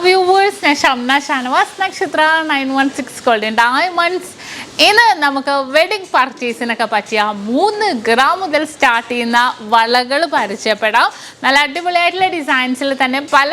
viewers, SHAMNA Nakshathra 916 Golden Diamonds. ഇന്ന് നമുക്ക് wedding പർച്ചേസിനൊക്കെ പറ്റിയ 3 ഗ്രാം മുതൽ സ്റ്റാർട്ട് ചെയ്യുന്ന വളകൾ പരിചയപ്പെടാം. നല്ല അടിപൊളിയായിട്ടുള്ള ഡിസൈൻസിൽ തന്നെ പല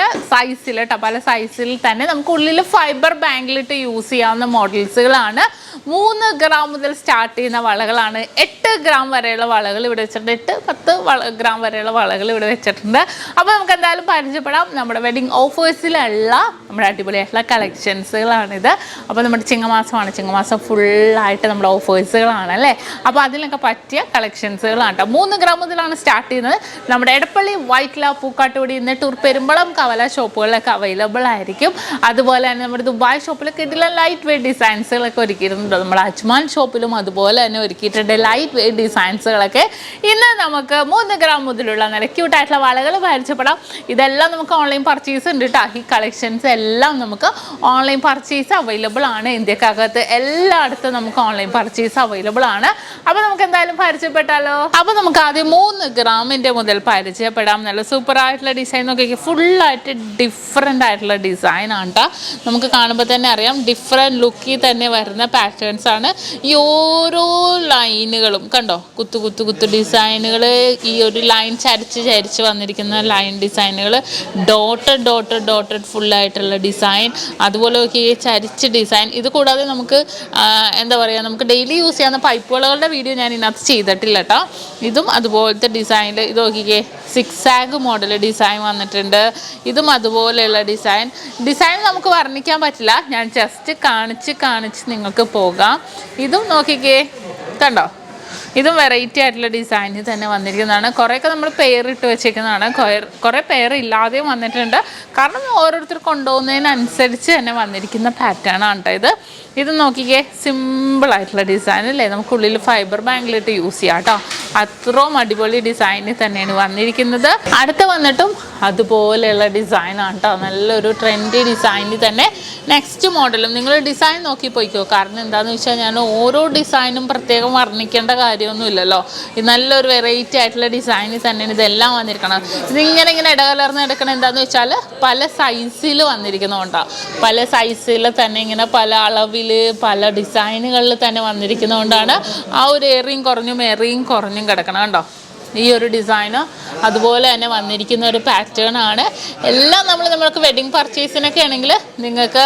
സൈസിൽ തന്നെ നമുക്ക് ഉള്ളിൽ ഫൈബർ ബാംഗിൾ ഇട്ട് യൂസ് ചെയ്യാവുന്ന മോഡൽസുകളാണ്. 3 ഗ്രാം മുതൽ സ്റ്റാർട്ട് ചെയ്യുന്ന വളകളാണ്. 8 ഗ്രാം വരെയുള്ള വളകൾ ഇവിടെ വെച്ചിട്ടുണ്ട്. 10 ഗ്രാം വരെയുള്ള വളകൾ ഇവിടെ വെച്ചിട്ടുണ്ട്. അപ്പോൾ നമുക്ക് എന്തായാലും പരിചയപ്പെടാം. നമ്മുടെ വെഡിങ് ഓഫേഴ്സിലുള്ള നമ്മുടെ അടിപൊളിയായിട്ടുള്ള കളക്ഷൻസുകളാണിത്. അപ്പോൾ നമ്മുടെ ചിങ്ങമാസമാണ്. ചിങ്ങമാസം ഫുള്ളായിട്ട് നമ്മുടെ ഓഫേഴ്സുകളാണ് അല്ലേ. അപ്പോൾ അതിനൊക്കെ പറ്റിയ കളക്ഷൻസുകളാണ് കേട്ടോ. 3 ഗ്രാം മുതലാണ് സ്റ്റാർട്ട് ചെയ്യുന്നത്. നമ്മുടെ എടപ്പള്ളി, വൈറ്റ്ല, പൂക്കാട്ടുപടി, നെട്ടൂർ, പെരുമ്പളം, കവല ഷോപ്പുകളിലൊക്കെ അവൈലബിൾ ആയിരിക്കും. അതുപോലെ തന്നെ നമ്മുടെ ദുബായ് ഷോപ്പിലൊക്കെ ഇതിലെ ലൈറ്റ് വെയ്റ്റ് ഡിസൈൻസുകളൊക്കെ ഒരുക്കിയിട്ടുണ്ട്. നമ്മുടെ അജ്മാൻ ഷോപ്പിലും അതുപോലെ തന്നെ ഒരുക്കിയിട്ടുണ്ട് ലൈറ്റ് വെയ്റ്റ് ഡിസൈൻസുകളൊക്കെ. ഇന്ന് നമുക്ക് 3 ഗ്രാം മുതലുള്ള നല്ല ക്യൂട്ടായിട്ടുള്ള വളകൾ പരിചയപ്പെടാം. ഇതെല്ലാം നമുക്ക് ഓൺലൈൻ പർച്ചേസ് ഉണ്ട് കേട്ടോ. ഈ കളക്ഷൻസ് എല്ലാം നമുക്ക് ഓൺലൈൻ പർച്ചേസ് അവൈലബിൾ ആണ്. ഇന്ത്യക്കകത്ത് എല്ലായിടത്തും നമുക്ക് ഓൺലൈൻ പർച്ചേസ് അവൈലബിൾ ആണ്. അപ്പോൾ നമുക്ക് എന്തായാലും പരിചയപ്പെട്ടാലോ. അപ്പോൾ നമുക്ക് ആദ്യം 3 ഗ്രാമിൻ്റെ മുതൽ പരിചയപ്പെടാം. നല്ല സൂപ്പർ ആയിട്ടുള്ള ഡിസൈൻ നോക്കി. ഫുള്ളായിട്ട് ഡിഫറെൻ്റ് ആയിട്ടുള്ള ഡിസൈൻ ആണ് കേട്ടോ. നമുക്ക് കാണുമ്പോൾ തന്നെ അറിയാം ഡിഫറെൻറ്റ് ലുക്കിൽ തന്നെ വരുന്ന പാറ്റേൺസ് ആണ്. ഈ ഓരോ ലൈനുകളും കണ്ടോ, കുത്തു ഡിസൈനുകൾ. ഈ ഒരു ലൈൻ ചരിച്ച് വന്നിരിക്കുന്ന ലൈൻ ഡിസൈനുകൾ, ഡോട്ടഡ് ഫുള്ളായിട്ടുള്ള ഡിസൈൻ, അതുപോലെ ചരിച്ച് ഡിസൈൻ. ഇത് കൂടാതെ നമുക്ക് എന്താ പറയുക, നമുക്ക് ഡെയിലി യൂസ് ചെയ്യുന്ന പൈപ്പുകളുടെ വീഡിയോ ഞാൻ ഇതിനകത്ത് ചെയ്തിട്ടില്ല കേട്ടോ. ഇതും അതുപോലത്തെ ഡിസൈനിൽ ഇത് നോക്കിക്കേ, 6 മോഡൽ ഡിസൈൻ വന്നിട്ടുണ്ട്. ഇതും അതുപോലെയുള്ള ഡിസൈൻ നമുക്ക് വർണ്ണിക്കാൻ പറ്റില്ല. ഞാൻ ജസ്റ്റ് കാണിച്ച് നിങ്ങൾക്ക് പോകാം. ഇതും നോക്കിക്കേ, കണ്ടോ, ഇതും വെറൈറ്റി ആയിട്ടുള്ള ഡിസൈനിൽ തന്നെ വന്നിരിക്കുന്നതാണ്. കുറേയൊക്കെ നമ്മൾ പെയറിട്ട് വെച്ചേക്കുന്നതാണ്. കുറേ പെയർ ഇല്ലാതെയും വന്നിട്ടുണ്ട്. കാരണം ഓരോരുത്തർ കൊണ്ടുപോകുന്നതിനനുസരിച്ച് തന്നെ വന്നിരിക്കുന്ന പാറ്റേൺ ആണ് കേട്ടോ. ഇത് നോക്കിക്കേ, സിമ്പിളായിട്ടുള്ള ഡിസൈൻ അല്ലേ. നമുക്കുള്ളിൽ ഫൈബർ ബാംഗിലിട്ട് യൂസ് ചെയ്യാം കേട്ടോ. അത്രയും അടിപൊളി ഡിസൈനിൽ തന്നെയാണ് വന്നിരിക്കുന്നത്. അടുത്ത് വന്നിട്ടും അതുപോലെയുള്ള ഡിസൈനാണ് കേട്ടോ. നല്ലൊരു ട്രെൻഡി ഡിസൈനിൽ തന്നെ നെക്സ്റ്റ് മോഡലും നിങ്ങൾ ഡിസൈൻ നോക്കി പോയിക്കോ. കാരണം എന്താണെന്ന് വെച്ചാൽ ഞാൻ ഓരോ ഡിസൈനും പ്രത്യേകം വർണ്ണിക്കേണ്ട കാര്യമൊന്നുമില്ലല്ലോ. ഇത് നല്ലൊരു വെറൈറ്റി ആയിട്ടുള്ള ഡിസൈനിൽ തന്നെയാണ് ഇതെല്ലാം വന്നിരിക്കണം. ഇതിങ്ങനെ ഇടകലർന്ന് എടുക്കണം. എന്താണെന്ന് വെച്ചാൽ പല സൈസിൽ വന്നിരിക്കുന്നതുകൊണ്ടാണ്. പല സൈസിൽ തന്നെ ഇങ്ങനെ പല അളവിൽ പല ഡിസൈനുകളിൽ തന്നെ വന്നിരിക്കുന്നതുകൊണ്ടാണ് ആ ഒരു ഏറിയും കുറഞ്ഞും കിടക്കണം. കണ്ടോ, ഈ ഒരു ഡിസൈന് അതുപോലെ തന്നെ വന്നിരിക്കുന്ന ഒരു പാറ്റേൺ ആണ്. എല്ലാം നമ്മൾക്ക് വെഡിങ് പർച്ചേസിനൊക്കെ ആണെങ്കിൽ നിങ്ങൾക്ക്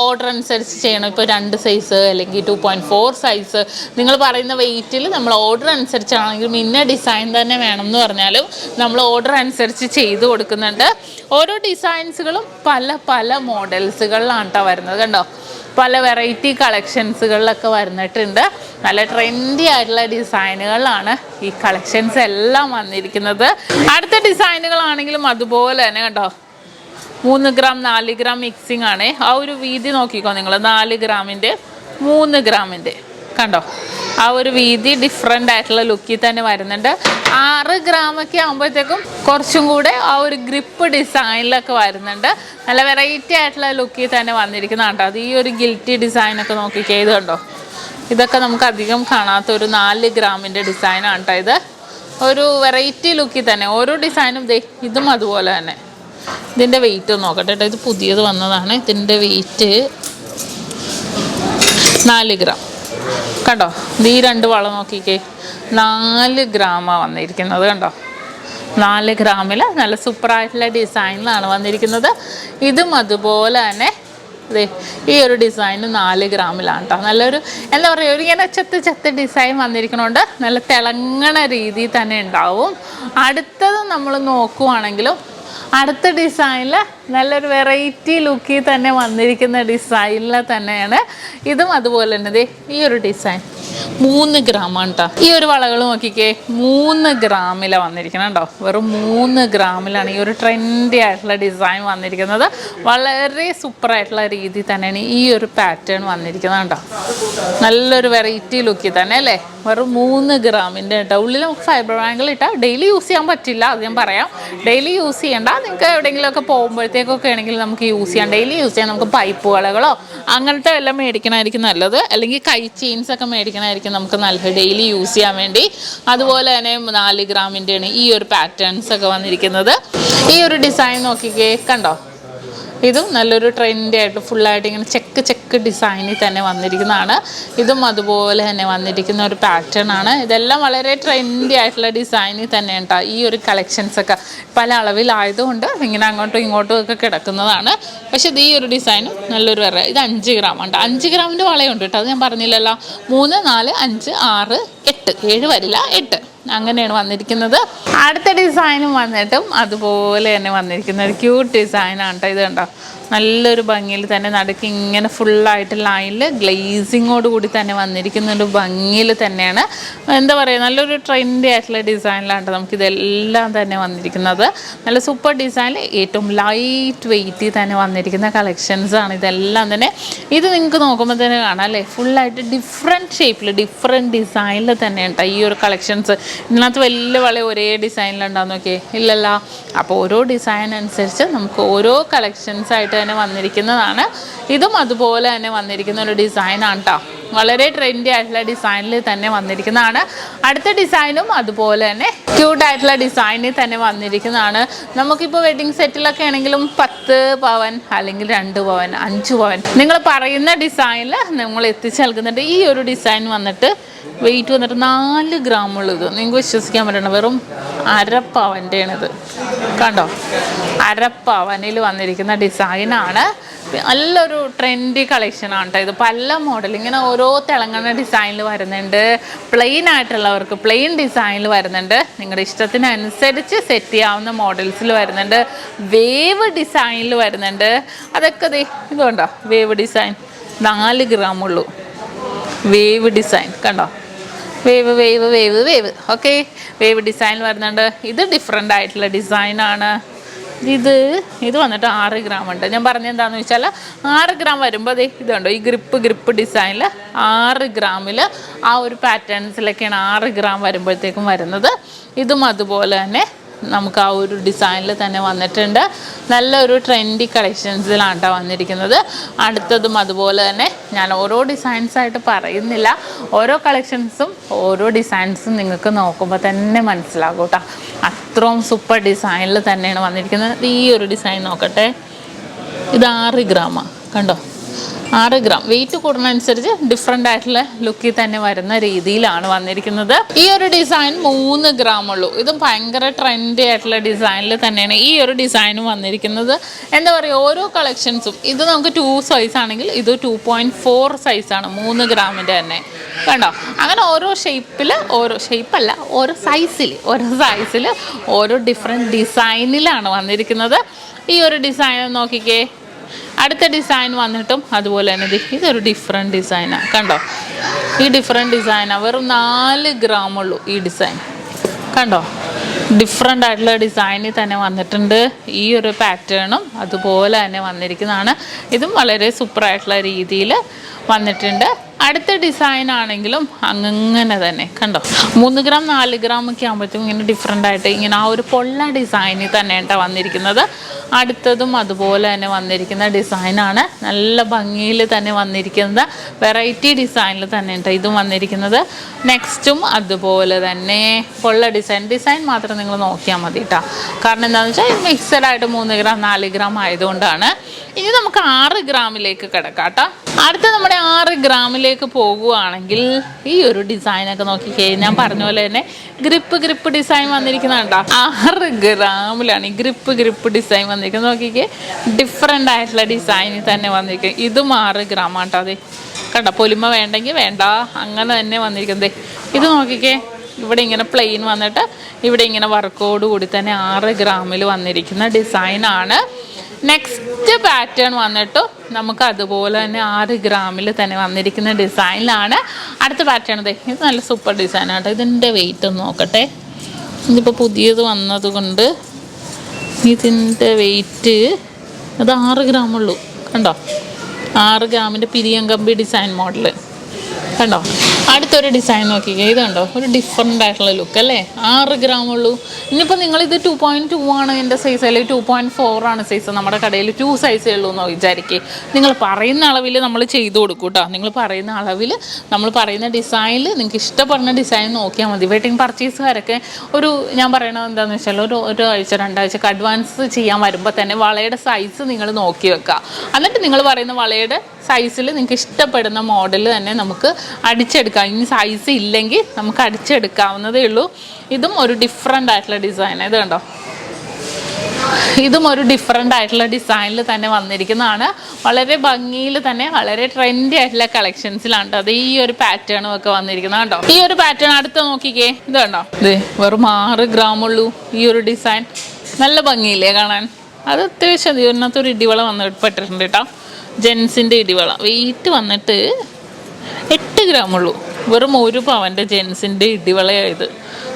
ഓർഡർ അനുസരിച്ച് ചെയ്യണം. ഇപ്പോൾ 2 സൈസ് അല്ലെങ്കിൽ 2.4 സൈസ് നിങ്ങൾ പറയുന്ന വെയിറ്റിൽ നമ്മൾ ഓർഡർ അനുസരിച്ചാണെങ്കിലും ഇന്ന ഡിസൈൻ തന്നെ വേണം എന്ന് പറഞ്ഞാലും നമ്മൾ ഓർഡർ അനുസരിച്ച് ചെയ്ത് കൊടുക്കുന്നുണ്ട്. ഓരോ ഡിസൈൻസുകളും പല മോഡൽസുകളിലാണ് കേട്ടോ വരുന്നത്. കണ്ടോ, പല വെറൈറ്റി കളക്ഷൻസുകളിലൊക്കെ വന്നിട്ടുണ്ട്. നല്ല ട്രെൻഡി ആയിട്ടുള്ള ഡിസൈനുകളിലാണ് ഈ കളക്ഷൻസ് എല്ലാം വന്നിരിക്കുന്നത്. അടുത്ത ഡിസൈനുകളാണെങ്കിലും അതുപോലെ തന്നെ കണ്ടോ, 3 ഗ്രാം 4 ഗ്രാം മിക്സിംഗ് ആണ്. ആ ഒരു വീതി നോക്കിക്കോ നിങ്ങൾ. 4 ഗ്രാമിൻ്റെ 3 ഗ്രാമിൻ്റെ കണ്ടോ, ആ ഒരു വീതി ഡിഫറെൻ്റ് ആയിട്ടുള്ള ലുക്കിൽ തന്നെ വരുന്നുണ്ട്. 6 ഗ്രാമൊക്കെ ആകുമ്പോഴത്തേക്കും കുറച്ചും കൂടെ ആ ഒരു ഗ്രിപ്പ് ഡിസൈനിലൊക്കെ വരുന്നുണ്ട്. നല്ല വെറൈറ്റി ആയിട്ടുള്ള ലുക്കിൽ തന്നെ വന്നിരിക്കുന്നതാണ് കേട്ടോ. അത് ഈ ഒരു ഗിൽറ്റി ഡിസൈനൊക്കെ നോക്കിക്കേ. ഇത് കണ്ടോ, ഇതൊക്കെ നമുക്ക് അധികം കാണാത്ത ഒരു 4 ഗ്രാമിൻ്റെ ഡിസൈനാണ് കേട്ടോ. ഇത് ഒരു വെറൈറ്റി ലുക്കിൽ തന്നെ ഓരോ ഡിസൈനും. ഇതും അതുപോലെ തന്നെ. ഇതിൻ്റെ വെയിറ്റ് ഒന്ന് നോക്കട്ടെ കേട്ടോ. ഇത് പുതിയത് വന്നതാണ്. ഇതിൻ്റെ വെയിറ്റ് 4 ഗ്രാം. കണ്ടോ, ഈ 2 വള നോക്കിക്കേ, 4 ഗ്രാമാണ് വന്നിരിക്കുന്നത്. കണ്ടോ, 4 ഗ്രാമിൽ നല്ല സൂപ്പറായിട്ടുള്ള ഡിസൈനിലാണ് വന്നിരിക്കുന്നത്. ഇതും അതുപോലെ തന്നെ ഈ ഒരു ഡിസൈന് 4 ഗ്രാമിലാണ് കേട്ടോ. നല്ലൊരു എന്താ പറയുക, ഒരു ഇങ്ങനെ ചെത്ത് ഡിസൈൻ വന്നിരിക്കണോണ്ട് നല്ല തിളങ്ങണ രീതിയിൽ തന്നെ ഉണ്ടാവും. അടുത്തത് നമ്മൾ നോക്കുവാണെങ്കിലും അടുത്ത ഡിസൈനിൽ നല്ലൊരു വെറൈറ്റി ലുക്കിൽ തന്നെ വന്നിരിക്കുന്ന ഡിസൈനിൽ തന്നെയാണ് ഇതും അതുപോലെ തന്നെ. ഈ ഒരു ഡിസൈൻ 3 ഗ്രാമാണ് കേട്ടോ. ഈ ഒരു വളകൾ നോക്കിക്കേ, 3 ഗ്രാമിലാണ് വന്നിരിക്കുന്നത് കേട്ടോ. വെറും 3 ഗ്രാമിലാണ് ഈ ഒരു ട്രെൻഡി ആയിട്ടുള്ള ഡിസൈൻ വന്നിരിക്കുന്നത്. വളരെ സൂപ്പറായിട്ടുള്ള രീതിയിൽ തന്നെയാണ് ഈ ഒരു പാറ്റേൺ വന്നിരിക്കുന്നത് കേട്ടോ. നല്ലൊരു വെറൈറ്റി ലുക്കിൽ തന്നെ അല്ലേ. വെറും 3 ഗ്രാമിൻ്റെ കേട്ടോ. ഉള്ളിൽ നമുക്ക് ഫൈബർ ബാംഗിൾ ഇട്ടാൽ ഡെയിലി യൂസ് ചെയ്യാൻ പറ്റില്ല, അത് ഞാൻ പറയാം. ഡെയിലി യൂസ് ചെയ്യേണ്ട. നിങ്ങൾക്ക് എവിടെയെങ്കിലുമൊക്കെ പോകുമ്പോഴത്തേക്കൊക്കെ ആണെങ്കിൽ നമുക്ക് യൂസ് ചെയ്യാം. ഡെയിലി യൂസ് ചെയ്യാൻ നമുക്ക് പൈപ്പ് വളകളോ അങ്ങനത്തെ എല്ലാം മേടിക്കണമായിരിക്കും നല്ലത്. അല്ലെങ്കിൽ കൈ ചെയിൻസൊക്കെ മേടിക്കണമായിരിക്കും നമുക്ക് നല്ലത് ഡെയിലി യൂസ് ചെയ്യാൻ വേണ്ടി. അതുപോലെ തന്നെ 4 ഗ്രാമിൻ്റെയാണ് ഈ ഒരു പാറ്റേൺസ് ഒക്കെ വന്നിരിക്കുന്നത്. ഈ ഒരു ഡിസൈൻ നോക്കിക്കേ, കണ്ടോ, ഇതും നല്ലൊരു ട്രെൻഡി ആയിട്ട് ഫുള്ളായിട്ട് ഇങ്ങനെ ചെക്ക് ഡിസൈനിൽ തന്നെ വന്നിരിക്കുന്നതാണ്. ഇതും അതുപോലെ തന്നെ വന്നിരിക്കുന്ന ഒരു പാറ്റേൺ ആണ്. ഇതെല്ലാം വളരെ ട്രെൻഡി ആയിട്ടുള്ള ഡിസൈനിൽ തന്നെ ഉണ്ടാ. ഈ ഒരു കളക്ഷൻസൊക്കെ പല അളവിലായതുകൊണ്ട് ഇങ്ങനെ അങ്ങോട്ടും ഇങ്ങോട്ടും ഒക്കെ കിടക്കുന്നതാണ്. പക്ഷെ ഇത് ഈ ഒരു ഡിസൈനും നല്ലൊരു ഇത് 5 ഗ്രാം ഉണ്ട്. 5 ഗ്രാമിൻ്റെ വളയുണ്ട് കേട്ടോ, അത് ഞാൻ പറഞ്ഞില്ലല്ലോ. 3, 4, 5, 6, 8, 7 വരില്ല, 8 അങ്ങനെയാണ് വന്നിരിക്കുന്നത്. അടുത്ത ഡിസൈനും വന്നിട്ടും അതുപോലെ തന്നെ വന്നിരിക്കുന്ന ഒരു ക്യൂട്ട് ഡിസൈനാണ് കേട്ടോ. ഇത് കണ്ടോ, നല്ലൊരു ഭംഗിയിൽ തന്നെ നടുക്ക് ഇങ്ങനെ ഫുള്ളായിട്ട് ലൈനിൽ ഗ്ലേസിങ്ങോട് കൂടി തന്നെ വന്നിരിക്കുന്ന ഒരു ഭംഗിയിൽ തന്നെയാണ്. എന്താ പറയുക, നല്ലൊരു ട്രെൻഡി ആയിട്ടുള്ള ഡിസൈനിലാണ് നമുക്കിതെല്ലാം തന്നെ വന്നിരിക്കുന്നത്. നല്ല സൂപ്പർ ഡിസൈനിൽ ഏറ്റവും ലൈറ്റ് വെയ്റ്റിൽ തന്നെ വന്നിരിക്കുന്ന കളക്ഷൻസാണ് ഇതെല്ലാം തന്നെ. ഇത് നിങ്ങൾക്ക് നോക്കുമ്പോൾ തന്നെ കാണാം അല്ലേ, ഫുള്ളായിട്ട് ഡിഫറെൻറ്റ് ഷേപ്പിൽ ഡിഫറെൻറ്റ് ഡിസൈനിൽ തന്നെ കേട്ടോ ഈ ഒരു കളക്ഷൻസ്. ഇതിനകത്ത് വലിയ വള ഒരേ ഡിസൈനിലുണ്ടാകുന്ന നോക്കിയേ, ഇല്ലല്ലോ. അപ്പോൾ ഓരോ ഡിസൈൻ അനുസരിച്ച് നമുക്ക് ഓരോ കളക്ഷൻസായിട്ട് തന്നെ വന്നിരിക്കുന്നതാണ്. ഇതും അതുപോലെ തന്നെ വന്നിരിക്കുന്ന ഒരു ഡിസൈനാണ് കേട്ടോ. വളരെ ട്രെൻഡി ആയിട്ടുള്ള ഡിസൈനിൽ തന്നെ വന്നിരിക്കുന്നതാണ്. അടുത്ത ഡിസൈനും അതുപോലെ തന്നെ ക്യൂട്ടായിട്ടുള്ള ഡിസൈനിൽ തന്നെ വന്നിരിക്കുന്നതാണ്. നമുക്കിപ്പോൾ വെഡ്ഡിങ് സെറ്റിലൊക്കെ ആണെങ്കിലും 10 പവൻ അല്ലെങ്കിൽ 2 പവൻ 5 പവൻ നിങ്ങൾ പറയുന്ന ഡിസൈനിൽ നമ്മൾ എത്തിച്ച് നൽകുന്നുണ്ട്. ഈ ഒരു ഡിസൈൻ വന്നിട്ട് വെയിറ്റ് വന്നിട്ട് 4 ഗ്രാമുള്ളത് നിങ്ങൾക്ക് വിശ്വസിക്കാൻ പറ്റണം. വെറും അരപ്പവൻ്റെയാണിത് കണ്ടോ, അരപ്പവനിൽ വന്നിരിക്കുന്ന ഡിസൈനാണ്. നല്ലൊരു ട്രെൻഡി കളക്ഷനാണ് കേട്ടോ ഇത്. പല മോഡൽ ഇങ്ങനെ ഓരോ തിളങ്ങുന്ന ഡിസൈനിൽ വരുന്നുണ്ട്. പ്ലെയിൻ ആയിട്ടുള്ളവർക്ക് പ്ലെയിൻ ഡിസൈനിൽ വരുന്നുണ്ട്. നിങ്ങളുടെ ഇഷ്ടത്തിനനുസരിച്ച് സെറ്റ് ചെയ്യാവുന്ന മോഡൽസിൽ വരുന്നുണ്ട്. വേവ് ഡിസൈനിൽ വരുന്നുണ്ട്. അതൊക്കെ ഇതുകൊണ്ടോ, വേവ് ഡിസൈൻ 4 ഗ്രാമുള്ളൂ. വേവ് ഡിസൈൻ കണ്ടോ, വേവ് ഓക്കെ, വേവ് ഡിസൈൻ വരുന്നുണ്ട്. ഇത് ഡിഫറെൻ്റ് ആയിട്ടുള്ള ഡിസൈനാണ്. ഇത് വന്നിട്ട് 6 ഗ്രാം ഉണ്ട്. ഞാൻ പറഞ്ഞെന്താണെന്ന് വെച്ചാൽ 6 ഗ്രാം വരുമ്പോൾ ഇതുണ്ടോ, ഈ ഗ്രിപ്പ് ഡിസൈനിൽ 6 ഗ്രാമിൽ ആ ഒരു പാറ്റേൺസിലൊക്കെയാണ് 6 ഗ്രാം വരുമ്പോഴത്തേക്കും വരുന്നത്. ഇതും അതുപോലെ തന്നെ നമുക്ക് ആ ഒരു ഡിസൈനിൽ തന്നെ വന്നിട്ടുണ്ട്. നല്ലൊരു ട്രെൻഡി കളക്ഷൻസിലാണ് കേട്ടോ വന്നിരിക്കുന്നത്. അടുത്തതും അതുപോലെ തന്നെ, ഞാൻ ഓരോ ഡിസൈൻസായിട്ട് പറയുന്നില്ല, ഓരോ കളക്ഷൻസും ഓരോ ഡിസൈൻസും നിങ്ങൾക്ക് നോക്കുമ്പോൾ തന്നെ മനസ്സിലാകും കേട്ടോ. അത്രയും സൂപ്പർ ഡിസൈനിൽ തന്നെയാണ് വന്നിരിക്കുന്നത്. ഈ ഒരു ഡിസൈൻ നോക്കട്ടെ, ഇത് 6 ഗ്രാമാണ് കണ്ടോ, 6 ഗ്രാം. വെയിറ്റ് കൂടുന്നതനുസരിച്ച് ഡിഫറെൻ്റ് ആയിട്ടുള്ള ലുക്കിൽ തന്നെ വരുന്ന രീതിയിലാണ് വന്നിരിക്കുന്നത്. ഈ ഒരു ഡിസൈൻ 3 ഗ്രാം ഉള്ളൂ. ഇതും ഭയങ്കര ട്രെൻഡി ആയിട്ടുള്ള ഡിസൈനിൽ തന്നെയാണ് ഈ ഒരു ഡിസൈനും വന്നിരിക്കുന്നത്. എന്താ പറയുക, ഓരോ കളക്ഷൻസും ഇത് നമുക്ക് 2 സൈസ് ആണെങ്കിൽ ഇത് 2.4 സൈസാണ്, 3 ഗ്രാമിൻ്റെ തന്നെ കണ്ടോ. അങ്ങനെ ഓരോ ഷേപ്പിൽ, ഓരോ ഷേപ്പല്ല, ഓരോ സൈസിൽ ഓരോ ഡിഫറെൻറ്റ് ഡിസൈനിലാണ് വന്നിരിക്കുന്നത്. ഈ ഒരു ഡിസൈൻ നോക്കിക്കേ. അടുത്ത ഡിസൈൻ വന്നിട്ടും അതുപോലെ തന്നെ ഇതൊരു ഡിഫറെൻറ്റ് ഡിസൈനാണ് കണ്ടോ. ഈ ഡിഫറെൻറ്റ് ഡിസൈനാണ്, വെറും 4 ഗ്രാമുള്ളൂ ഈ ഡിസൈൻ കണ്ടോ. ഡിഫറെൻ്റ് ആയിട്ടുള്ള ഡിസൈനിൽ തന്നെ വന്നിട്ടുണ്ട്. ഈ ഒരു പാറ്റേണും അതുപോലെ തന്നെ വന്നിരിക്കുന്നതാണ്. ഇതും വളരെ സൂപ്പറായിട്ടുള്ള രീതിയിൽ വന്നിട്ടുണ്ട്. അടുത്ത ഡിസൈൻ ആണെങ്കിലും അങ്ങനെ തന്നെ കണ്ടോ, 3 ഗ്രാം 4 ഗ്രാം ഒക്കെ ആകുമ്പോഴത്തേക്കും ഇങ്ങനെ ഡിഫറെൻ്റ് ആയിട്ട് ഇങ്ങനെ ആ ഒരു പൊള്ള ഡിസൈനിൽ തന്നെ കേട്ടോ വന്നിരിക്കുന്നത്. അടുത്തതും അതുപോലെ തന്നെ വന്നിരിക്കുന്ന ഡിസൈനാണ്. നല്ല ഭംഗിയിൽ തന്നെ വന്നിരിക്കുന്നത്, വെറൈറ്റി ഡിസൈനിൽ തന്നെ കേട്ടോ ഇതും വന്നിരിക്കുന്നത്. നെക്സ്റ്റും അതുപോലെ തന്നെ പൊള്ള ഡിസൈൻ മാത്രം നിങ്ങൾ നോക്കിയാൽ മതി കേട്ടോ. കാരണം എന്താണെന്ന് വെച്ചാൽ മിക്സഡ് ആയിട്ട് 3 ഗ്രാം 4 ഗ്രാം ആയതുകൊണ്ടാണ്. ഇനി നമുക്ക് 6 ഗ്രാമിലേക്ക് കിടക്കാം കേട്ടോ. അടുത്ത നമ്മുടെ 6 ഗ്രാമിലേക്ക് പോകുകയാണെങ്കിൽ ഈ ഒരു ഡിസൈനൊക്കെ നോക്കിക്കേ. ഞാൻ പറഞ്ഞ പോലെ തന്നെ ഗ്രിപ്പ് ഡിസൈൻ വന്നിരിക്കുന്നുണ്ടോ. 6 ഗ്രാമിലാണ് ഈ ഗ്രിപ്പ് ഡിസൈൻ വന്നിരിക്കുന്നത്. നോക്കിക്കേ, ഡിഫറെൻ്റ് ആയിട്ടുള്ള ഡിസൈനിൽ തന്നെ വന്നിരിക്കും. ഇതും 6 ഗ്രാമാണ് കേട്ടോ. അതെ കണ്ടോ, പൊലിമ വേണ്ടെങ്കിൽ വേണ്ട, അങ്ങനെ തന്നെ വന്നിരിക്കുന്നത്. ഇത് നോക്കിക്കേ, ഇവിടെ ഇങ്ങനെ പ്ലെയിൻ വന്നിട്ട് ഇവിടെ ഇങ്ങനെ വർക്കോട് കൂടി തന്നെ 6 ഗ്രാമിൽ വന്നിരിക്കുന്ന ഡിസൈനാണ്. നെക്സ്റ്റ് പാറ്റേൺ വന്നിട്ട് നമുക്ക് അതുപോലെ തന്നെ 6 ഗ്രാമിൽ തന്നെ വന്നിരിക്കുന്ന ഡിസൈനിലാണ്. അടുത്ത പാറ്റേൺ ഇത് നല്ല സൂപ്പർ ഡിസൈനാണ് കേട്ടോ. ഇതിൻ്റെ വെയിറ്റ് ഒന്ന് നോക്കട്ടെ. ഇതിപ്പോൾ പുതിയത് വന്നതുകൊണ്ട് ഇതിൻ്റെ വെയിറ്റ് അത് 6 ഗ്രാമുള്ളൂ കണ്ടോ. 6 ഗ്രാമിൻ്റെ പിരിയം കമ്പി ഡിസൈൻ മോഡൽ കണ്ടോ? അടുത്തൊരു ഡിസൈൻ നോക്കിക്കേ, ഇതുണ്ടോ? ഒരു ഡിഫറെൻ്റ് ആയിട്ടുള്ള ലുക്ക് അല്ലേ? 6 ഗ്രാം ഉള്ളൂ. ഇനിയിപ്പോൾ നിങ്ങളിത് 2.2 ആണ് എൻ്റെ സൈസ്, അല്ലെങ്കിൽ 2.4 ആണ് സൈസ്, നമ്മുടെ കടയിൽ 2 സൈസേ ഉള്ളൂ എന്നോ വിചാരിക്കേ. നിങ്ങൾ പറയുന്ന അളവിൽ നമ്മൾ ചെയ്ത് കൊടുക്കും കേട്ടോ. നിങ്ങൾ പറയുന്ന അളവിൽ നമ്മൾ പറയുന്ന ഡിസൈനിൽ നിങ്ങൾക്ക് ഇഷ്ടപ്പെടുന്ന ഡിസൈൻ നോക്കിയാൽ മതി. വെഡിങ് പർച്ചേസുകാരൊക്കെ ഞാൻ പറയണത് എന്താണെന്ന് വെച്ചാൽ ഒരാഴ്ച 2 ആഴ്ചക്ക് അഡ്വാൻസ് ചെയ്യാൻ വരുമ്പോൾ തന്നെ വളയുടെ സൈസ് നിങ്ങൾ നോക്കി വെക്കുക. എന്നിട്ട് നിങ്ങൾ പറയുന്ന വളയുടെ സൈസിൽ നിങ്ങൾക്ക് ഇഷ്ടപ്പെടുന്ന മോഡൽ തന്നെ നമുക്ക് അടിച്ചെടുക്കാം. ഇനി സൈസ് ഇല്ലെങ്കിൽ നമുക്ക് അടിച്ചെടുക്കാവുന്നതേ ഉള്ളൂ. ഇതും ഒരു ഡിഫറെൻ്റ് ആയിട്ടുള്ള ഡിസൈൻ. ഇത് കണ്ടോ? ഇതും ഒരു ഡിഫറെൻ്റ് ആയിട്ടുള്ള ഡിസൈനിൽ തന്നെ വന്നിരിക്കുന്നതാണ്. വളരെ ഭംഗിയിൽ തന്നെ വളരെ ട്രെൻഡി ആയിട്ടുള്ള കളക്ഷൻസിലാണ് അത് ഈ ഒരു പാറ്റേണും ഒക്കെ വന്നിരിക്കുന്നത് കേട്ടോ. ഈ ഒരു പാറ്റേൺ അടുത്ത് നോക്കിക്കേ, ഇത് കണ്ടോ? ഇത് വെറും 6 ഗ്രാം ഉള്ളൂ. ഈ ഒരു ഡിസൈൻ നല്ല ഭംഗിയില്ലേ കാണാൻ? അത് അത്യാവശ്യം ഇതിനകത്തൊരു ഇടിവള പെട്ടിട്ടുണ്ട് കേട്ടോ. ജെൻസിൻ്റെ ഇടിവള. വെയിറ്റ് വന്നിട്ട് 8 ഗ്രാം ഉള്ളൂ. വെറും 1 പവൻ്റെ ജെൻസിൻ്റെ ഇടിവളയായത്.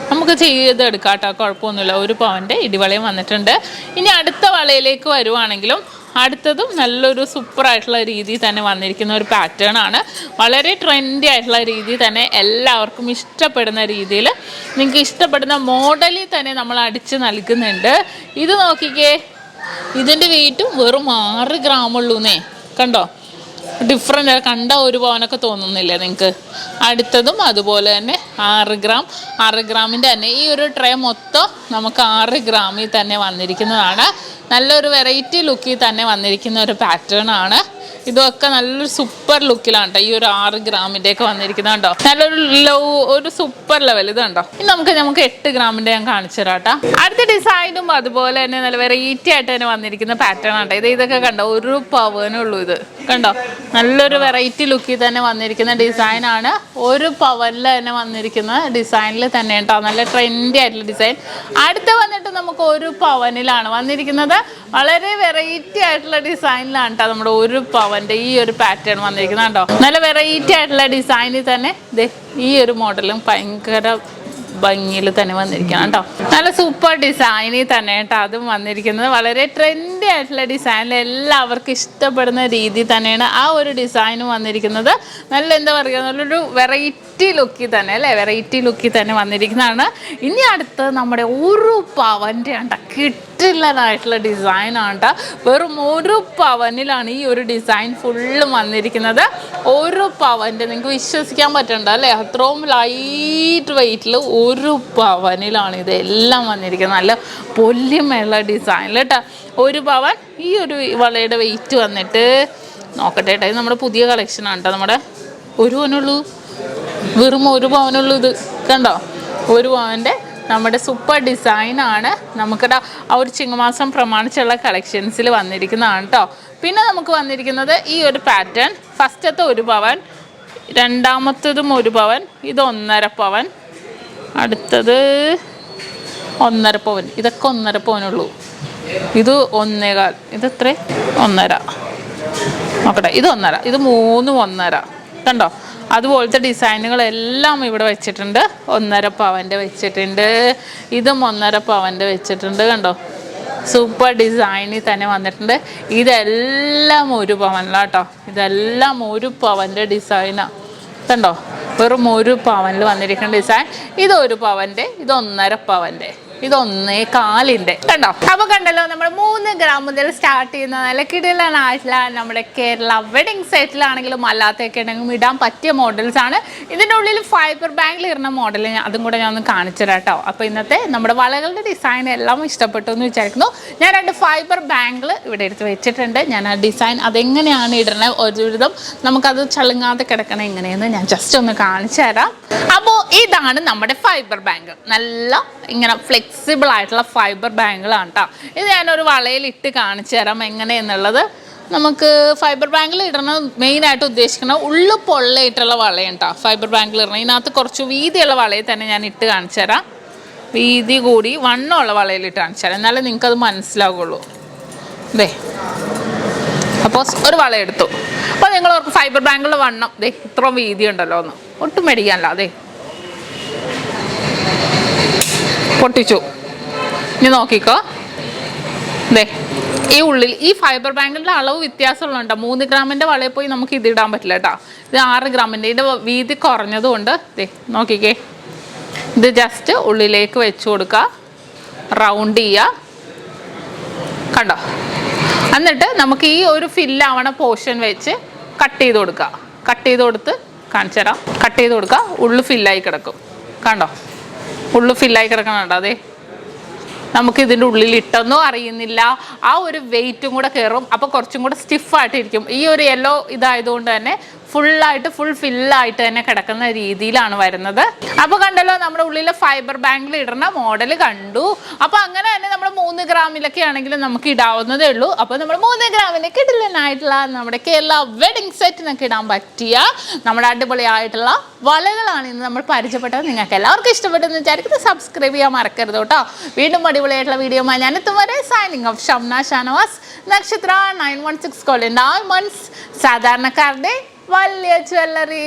നമുക്ക് ചെയ്തെടുക്കാം കേട്ടോ, കുഴപ്പമൊന്നുമില്ല. 1 പവൻ്റെ ഇടിവളയും വന്നിട്ടുണ്ട്. ഇനി അടുത്ത വളയിലേക്ക് വരുവാണെങ്കിലും അടുത്തതും നല്ലൊരു സൂപ്പറായിട്ടുള്ള രീതിയിൽ തന്നെ വന്നിരിക്കുന്ന ഒരു പാറ്റേൺ ആണ്. വളരെ ട്രെൻഡി ആയിട്ടുള്ള രീതിയിൽ തന്നെ എല്ലാവർക്കും ഇഷ്ടപ്പെടുന്ന രീതിയിൽ നിങ്ങൾക്ക് ഇഷ്ടപ്പെടുന്ന മോഡലിൽ തന്നെ നമ്മൾ അടിച്ച് നൽകുന്നുണ്ട്. ഇത് നോക്കിക്കേ, ഇതിൻ്റെ വെയിറ്റും വെറും 6 ഗ്രാം ഉള്ളൂന്നേ. കണ്ടോ? ഡിഫറെൻ്റ് കണ്ട 1 പവനൊക്കെ തോന്നുന്നില്ലേ നിങ്ങൾക്ക്? അടുത്തതും അതുപോലെ തന്നെ 6 ഗ്രാമിൻ്റെ തന്നെ ഈ ഒരു ട്രേ മൊത്തം നമുക്ക് 6 ഗ്രാമിൽ തന്നെ വന്നിരിക്കുന്നതാണ്. നല്ലൊരു വെറൈറ്റി ലുക്കിൽ തന്നെ വന്നിരിക്കുന്ന ഒരു പാറ്റേൺ ആണ്. ഇതൊക്കെ നല്ലൊരു സൂപ്പർ ലുക്കിലാണ് കേട്ടോ. ഈ ഒരു 6 ഗ്രാമിൻ്റെ ഒക്കെ വന്നിരിക്കുന്നത് കണ്ടോ? നല്ലൊരു ഒരു സൂപ്പർ ലെവൽ. ഇത് കണ്ടോ? ഇനി നമുക്ക് 8 ഗ്രാമിൻ്റെ ഞാൻ കാണിച്ചു തരാം കേട്ടോ. അടുത്ത ഡിസൈനും അതുപോലെ തന്നെ നല്ല വെറൈറ്റി ആയിട്ട് തന്നെ വന്നിരിക്കുന്ന പാറ്റേൺ ആണ്. ഇതൊക്കെ കണ്ടോ? 1 പവനുള്ളൂ. ഇത് കണ്ടോ? നല്ലൊരു വെറൈറ്റി ലുക്കിൽ തന്നെ വന്നിരിക്കുന്ന ഡിസൈനാണ്. 1 പവനിൽ തന്നെ വന്നിരിക്കുന്ന ഡിസൈനിൽ തന്നെ കേട്ടോ. നല്ല ട്രെൻഡി ആയിട്ടുള്ള ഡിസൈൻ. അടുത്ത വന്നിട്ട് നമുക്ക് 1 പവനിലാണ് വന്നിരിക്കുന്നത്. വളരെ വെറൈറ്റി ആയിട്ടുള്ള ഡിസൈനിലാണ് കേട്ടോ നമ്മുടെ 1 പവൻ്റെ ഈ ഒരു പാറ്റേൺ വന്നിരിക്കുന്നത് കേട്ടോ. നല്ല വെറൈറ്റി ആയിട്ടുള്ള ഡിസൈനിൽ തന്നെ ഈ ഒരു മോഡലും ഭയങ്കര ഭംഗിയിൽ തന്നെ വന്നിരിക്കണം കേട്ടോ. നല്ല സൂപ്പർ ഡിസൈനിൽ തന്നെ കേട്ടോ അതും വന്നിരിക്കുന്നത്. വളരെ ട്രെൻഡി ആയിട്ടുള്ള ഡിസൈനിൽ എല്ലാവർക്കും ഇഷ്ടപ്പെടുന്ന രീതി തന്നെയാണ് ആ ഒരു ഡിസൈനും വന്നിരിക്കുന്നത്. നല്ല എന്താ പറയുക, നല്ലൊരു വെറൈറ്റി ലുക്കിൽ തന്നെ അല്ലേ, വെറൈറ്റി ലുക്കിൽ തന്നെ വന്നിരിക്കുന്നതാണ്. ഇനി അടുത്ത് നമ്മുടെ 1 പവൻ്റെ ആണ് കിട്ടില്ലതായിട്ടുള്ള ഡിസൈനാണ് കേട്ടോ. വെറും 1 പവനിലാണ് ഈ ഒരു ഡിസൈൻ ഫുള്ളും വന്നിരിക്കുന്നത്. 1 പവൻ്റെ നിങ്ങൾക്ക് വിശ്വസിക്കാൻ പറ്റണ്ട അല്ലേ, അത്രയും ലൈറ്റ് വെയിറ്റിൽ 1 പവനിലാണ് ഇതെല്ലാം വന്നിരിക്കുന്നത്. നല്ല പൊല്യമേള ഡിസൈനിൽ കേട്ടോ. 1 പവൻ. ഈ ഒരു വളയുടെ വെയിറ്റ് വന്നിട്ട് നോക്കട്ടെ കേട്ടോ, ഇത് നമ്മുടെ പുതിയ കളക്ഷനാണ് കേട്ടോ. നമ്മുടെ 1 പവനുള്ളൂ, വെറും 1 പവനുള്ളൂ. ഇത് കണ്ടോ? 1 പവൻ്റെ നമ്മുടെ സൂപ്പർ ഡിസൈനാണ്. നമുക്കിവിടെ ആ ഒരു ചിങ്ങമാസം പ്രമാണിച്ചുള്ള കളക്ഷൻസിൽ വന്നിരിക്കുന്നതാണ് കേട്ടോ. പിന്നെ നമുക്ക് വന്നിരിക്കുന്നത് ഈ ഒരു പാറ്റേൺ. ഫസ്റ്റത്തെ 1 പവൻ, രണ്ടാമത്തതും 1 പവൻ, ഇത് 1.5 പവൻ, അടുത്തത് 1.5 പവൻ. ഇതൊക്കെ 1.5 പവനുള്ളൂ. ഇത് 1.25, ഇതെത്ര? 1.5. നോക്കട്ടെ, ഇത് 1.5, ഇത് 3 1.5. കണ്ടോ? അതുപോലത്തെ ഡിസൈനുകളെല്ലാം ഇവിടെ വെച്ചിട്ടുണ്ട്. 1.5 പവൻ്റെ വെച്ചിട്ടുണ്ട്, ഇതും 1.5 പവൻ്റെ വെച്ചിട്ടുണ്ട്. കണ്ടോ? സൂപ്പർ ഡിസൈനിൽ തന്നെ വന്നിട്ടുണ്ട്. ഇതെല്ലാം 1 പവനിലാട്ടോ. ഇതെല്ലാം 1 പവൻ്റെ ഡിസൈനാണ്. കണ്ടോ? വെറും 1 പവനിൽ വന്നിരിക്കുന്ന ഡിസൈൻ. ഇത് 1 പവൻ്റെ, ഇത് 1.5 പവൻ്റെ, ഇത് 1.25. കണ്ടോ? അപ്പോൾ കണ്ടല്ലോ, നമ്മൾ 3 ഗ്രാം മുതൽ സ്റ്റാർട്ട് ചെയ്യുന്ന നല്ല കിടിലനായിട്ടുള്ള നമ്മുടെ കേരള വെഡിങ് സെറ്റിലാണെങ്കിലും അല്ലാത്തൊക്കെ ഉണ്ടെങ്കിലും ഇടാൻ പറ്റിയ മോഡൽസ് ആണ്. ഇതിൻ്റെ ഉള്ളിൽ ഫൈബർ ബാങ്കിൽ ഇടുന്ന മോഡൽ അതും കൂടെ ഞാൻ ഒന്ന് കാണിച്ചു തരാം കേട്ടോ. അപ്പോൾ ഇന്നത്തെ നമ്മുടെ വളകളുടെ ഡിസൈൻ എല്ലാം ഇഷ്ടപ്പെട്ടു എന്ന് വിചാരിക്കുന്നു. ഞാൻ 2 ഫൈബർ ബാങ്കിൾ ഇവിടെ എടുത്ത് വെച്ചിട്ടുണ്ട്. ഞാൻ ആ ഡിസൈൻ അതെങ്ങനെയാണ് ഇടുന്നത് ഒരുവിധം നമുക്കത് ചളുങ്ങാതെ കിടക്കണം എങ്ങനെയെന്ന് ഞാൻ ജസ്റ്റ് ഒന്ന് കാണിച്ചു തരാം. അപ്പോൾ ഇതാണ് നമ്മുടെ ഫൈബർ ബാങ്കിൾ. നല്ല ഇങ്ങനെ ഫ്ലെക്സിബിൾ ആയിട്ടുള്ള ഫൈബർ ബാങ്കിളാണ് കേട്ടോ. ഇത് ഞാനൊരു വളയിൽ ഇട്ട് കാണിച്ചു തരാം എങ്ങനെയെന്നുള്ളത്. നമുക്ക് ഫൈബർ ബാങ്കിൾ ഇടണം മെയിനായിട്ട് ഉദ്ദേശിക്കുന്നത് ഉള്ളു പൊള്ളയിട്ടുള്ള വളയാണ് കേട്ടോ. ഫൈബർ ബാങ്കിൾ ഇടണം. ഇതിനകത്ത് കുറച്ച് വീതിയുള്ള വളയിൽ തന്നെ ഞാൻ ഇട്ട് കാണിച്ചു തരാം. വീതി കൂടി വണ്ണമുള്ള വളയിൽ ഇട്ട് കാണിച്ചു തരാം, എന്നാലേ നിങ്ങൾക്കത് മനസ്സിലാവുള്ളൂ. അതെ, അപ്പോൾ ഒരു വള എടുത്തു. അപ്പോൾ നിങ്ങൾ ഫൈബർ ബാങ്കിളുടെ വണ്ണം ഇത്ര വീതി ഉണ്ടല്ലോ എന്ന് ഒട്ടും മേടിക്കാനല്ല. അതെ, പൊട്ടിച്ചു. ഇനി നോക്കിക്കോ, ഈ ഉള്ളിൽ ഈ ഫൈബർ ബാങ്കിൻ്റെ അളവ് വ്യത്യാസമുള്ളതുണ്ടോ. 3 ഗ്രാമിൻ്റെ വളയിൽ പോയി നമുക്ക് ഇത് ഇടാൻ പറ്റില്ല കേട്ടോ. ഇത് 6 ഗ്രാമിൻ്റെ, ഇതിൻ്റെ വീതി കുറഞ്ഞതുകൊണ്ട് നോക്കിക്കേ, ഇത് ജസ്റ്റ് ഉള്ളിലേക്ക് വെച്ച് കൊടുക്കുക, റൗണ്ട് ചെയ്യുക, കണ്ടോ. എന്നിട്ട് നമുക്ക് ഈ ഒരു ഫില്ലാവണ പോർഷൻ വെച്ച് കട്ട് ചെയ്ത് കൊടുക്കുക. കട്ട് ചെയ്ത് കൊടുത്ത് കാണിച്ചു തരാം. കട്ട് ചെയ്ത് കൊടുക്കുക, ഉള്ളു ഫില്ലായി കിടക്കും, കണ്ടോ. ഉള്ളു ഫില്ലായി കിടക്കണുണ്ടോ. അതെ, നമുക്ക് ഇതിൻ്റെ ഉള്ളിൽ ഇട്ടെന്നോ അറിയുന്നില്ല. ആ ഒരു വെയിറ്റും കൂടെ കയറും, അപ്പോൾ കുറച്ചും കൂടെ സ്റ്റിഫായിട്ടിരിക്കും. ഈ ഒരു യെല്ലോ ഇതായതുകൊണ്ട് തന്നെ ഫുൾ ഫില്ലായിട്ട് തന്നെ കിടക്കുന്ന രീതിയിലാണ് വരുന്നത്. അപ്പോൾ കണ്ടല്ലോ, നമ്മുടെ ഉള്ളിൽ ഫൈബർ ബാങ്കിൽ ഇടുന്ന മോഡൽ കണ്ടു. അപ്പോൾ അങ്ങനെ തന്നെ നമ്മൾ 3 ഗ്രാമിലൊക്കെ ആണെങ്കിലും നമുക്ക് ഇടാവുന്നതേ ഉള്ളൂ. അപ്പോൾ നമ്മൾ 3 ഗ്രാമിന് കിടിലനായിട്ടുള്ള നമ്മുടെ കേരള വെഡിങ് സെറ്റിനൊക്കെ ഇടാൻ പറ്റിയ നമ്മുടെ അടിപൊളിയായിട്ടുള്ള വളകളാണ് ഇന്ന് നമ്മൾ പരിചയപ്പെട്ടത്. നിങ്ങൾക്ക് എല്ലാവർക്കും ഇഷ്ടപ്പെട്ടെന്ന് വിചാരിക്കുന്നത് സബ്സ്ക്രൈബ് ചെയ്യാൻ മറക്കരുത് കേട്ടോ. വീണ്ടും അടിപൊളിയായിട്ടുള്ള വീഡിയോ ഞാൻ എത്തും വരെ സൈനിങ് ഓഫ്. ഷംന ഷാനവാസ്, നക്ഷത്ര 916 ഗോൾഡൻ ഡയമണ്ട്സ്, സാധാരണക്കാരുടെ വലിയ ജ്വല്ലറി.